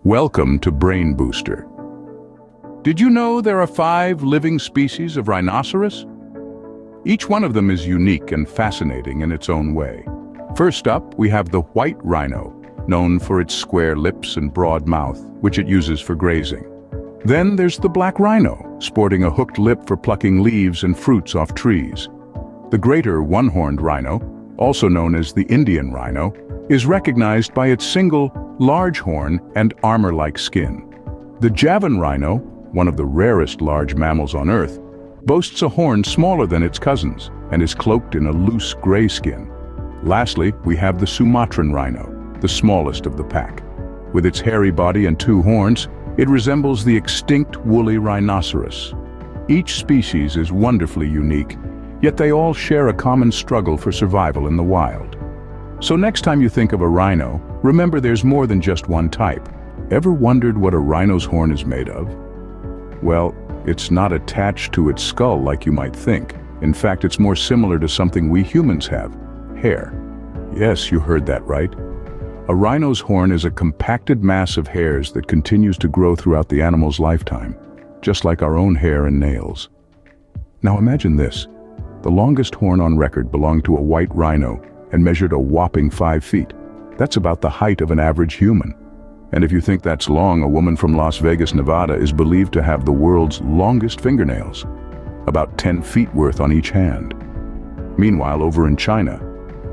Welcome to Brain Booster. Did you know there are 5 living species of rhinoceros? Each one of them is unique and fascinating in its own way. First up, we have the white rhino, known for its square lips and broad mouth, which it uses for grazing. Then there's the black rhino, sporting a hooked lip for plucking leaves and fruits off trees. The greater one-horned rhino, also known as the Indian rhino, is recognized by its single, large horn and armor-like skin. The Javan rhino, one of the rarest large mammals on Earth, boasts a horn smaller than its cousins and is cloaked in a loose gray skin. Lastly, we have the Sumatran rhino, the smallest of the pack. With its hairy body and 2 horns, it resembles the extinct woolly rhinoceros. Each species is wonderfully unique, yet they all share a common struggle for survival in the wild. So next time you think of a rhino, remember there's more than just one type. Ever wondered what a rhino's horn is made of? Well, it's not attached to its skull like you might think. In fact, it's more similar to something we humans have: hair. Yes, you heard that right. A rhino's horn is a compacted mass of hairs that continues to grow throughout the animal's lifetime, just like our own hair and nails. Now imagine this. The longest horn on record belonged to a white rhino and measured a whopping 5 feet. That's about the height of an average human. And if you think that's long, a woman from Las Vegas, Nevada is believed to have the world's longest fingernails, about 10 feet worth on each hand. Meanwhile, over in China,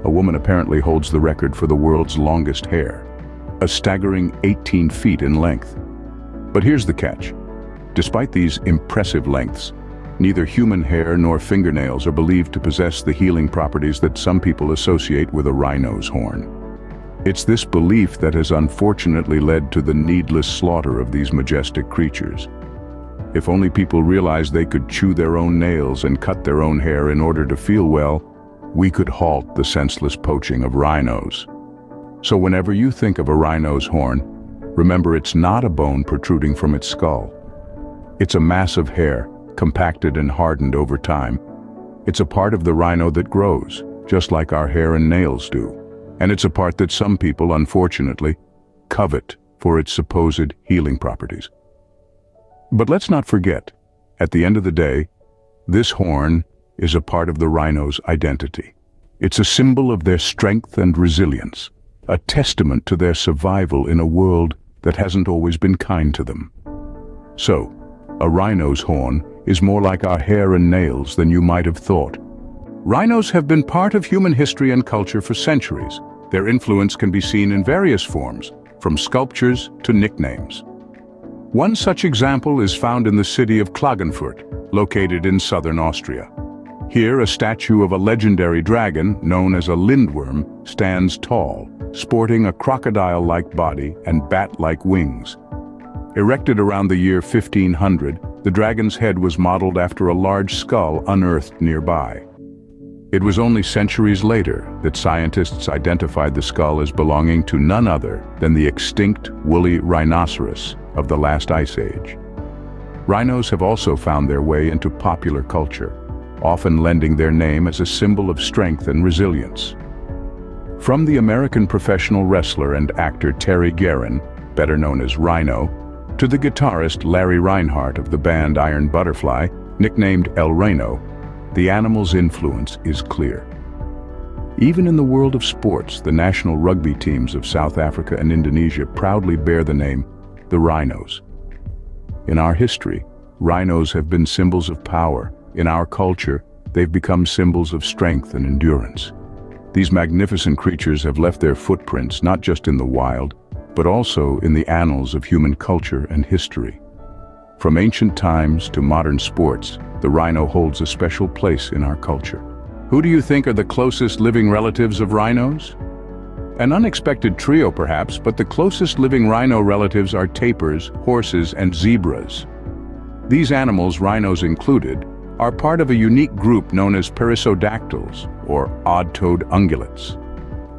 a woman apparently holds the record for the world's longest hair, a staggering 18 feet in length. But here's the catch. Despite these impressive lengths, neither human hair nor fingernails are believed to possess the healing properties that some people associate with a rhino's horn. It's this belief that has unfortunately led to the needless slaughter of these majestic creatures. If only people realized they could chew their own nails and cut their own hair in order to feel well, we could halt the senseless poaching of rhinos. So whenever you think of a rhino's horn, remember it's not a bone protruding from its skull. It's a mass of hair, compacted and hardened over time. It's a part of the rhino that grows, just like our hair and nails do. And it's a part that some people, unfortunately, covet for its supposed healing properties. But let's not forget, at the end of the day, this horn is a part of the rhino's identity. It's a symbol of their strength and resilience, a testament to their survival in a world that hasn't always been kind to them. So, a rhino's horn is more like our hair and nails than you might have thought. Rhinos have been part of human history and culture for centuries. Their influence can be seen in various forms, from sculptures to nicknames. One such example is found in the city of Klagenfurt, located in southern Austria. Here, a statue of a legendary dragon, known as a lindworm, stands tall, sporting a crocodile-like body and bat-like wings. Erected around the year 1500, the dragon's head was modeled after a large skull unearthed nearby. It was only centuries later that scientists identified the skull as belonging to none other than the extinct woolly rhinoceros of the last ice age. Rhinos have also found their way into popular culture, often lending their name as a symbol of strength and resilience. From the American professional wrestler and actor Terry Guerin, better known as Rhino, to the guitarist Larry Reinhardt of the band Iron Butterfly, nicknamed El Reno, the animal's influence is clear. Even in the world of sports, the national rugby teams of South Africa and Indonesia proudly bear the name the Rhinos. In our history, rhinos have been symbols of power. In our culture, they've become symbols of strength and endurance. These magnificent creatures have left their footprints not just in the wild, but also in the annals of human culture and history. From ancient times to modern sports, the rhino holds a special place in our culture. Who do you think are the closest living relatives of rhinos? An unexpected trio perhaps, but the closest living rhino relatives are tapirs, horses, and zebras. These animals, rhinos included, are part of a unique group known as perissodactyls, or odd-toed ungulates.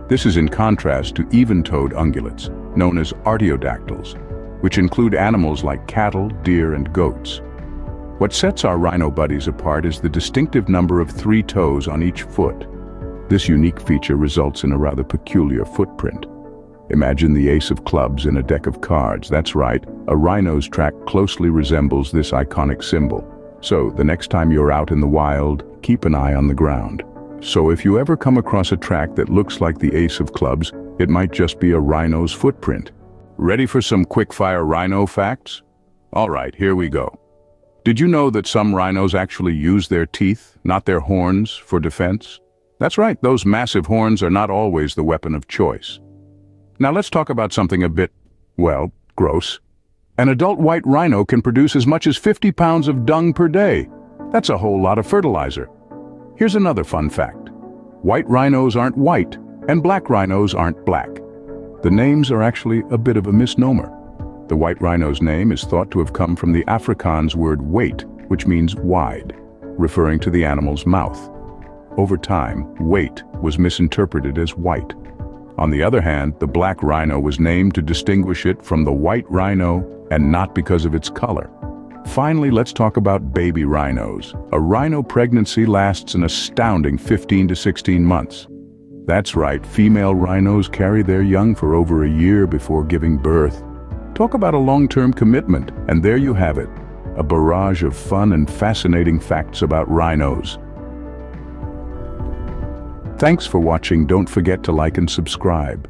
This is in contrast to even-toed ungulates, known as artiodactyls, which include animals like cattle, deer, and goats. What sets our rhino buddies apart is the distinctive number of 3 toes on each foot. This unique feature results in a rather peculiar footprint. Imagine the ace of clubs in a deck of cards. That's right, a rhino's track closely resembles this iconic symbol. So, the next time you're out in the wild, keep an eye on the ground. So if you ever come across a track that looks like the ace of clubs, it might just be a rhino's footprint. Ready for some quick-fire rhino facts? All right, here we go. Did you know that some rhinos actually use their teeth, not their horns, for defense? That's right, those massive horns are not always the weapon of choice. Now let's talk about something a bit, well, gross. An adult white rhino can produce as much as 50 pounds of dung per day. That's a whole lot of fertilizer. Here's another fun fact. White rhinos aren't white, and black rhinos aren't black. The names are actually a bit of a misnomer. The white rhino's name is thought to have come from the Afrikaans word wait, which means wide, referring to the animal's mouth. Over time, wait was misinterpreted as white. On the other hand, the black rhino was named to distinguish it from the white rhino and not because of its color. Finally, let's talk about baby rhinos. A rhino pregnancy lasts an astounding 15 to 16 months. That's right, female rhinos carry their young for over a year before giving birth. Talk about a long-term commitment, and there you have it, a barrage of fun and fascinating facts about rhinos. Thanks for watching. Don't forget to like and subscribe.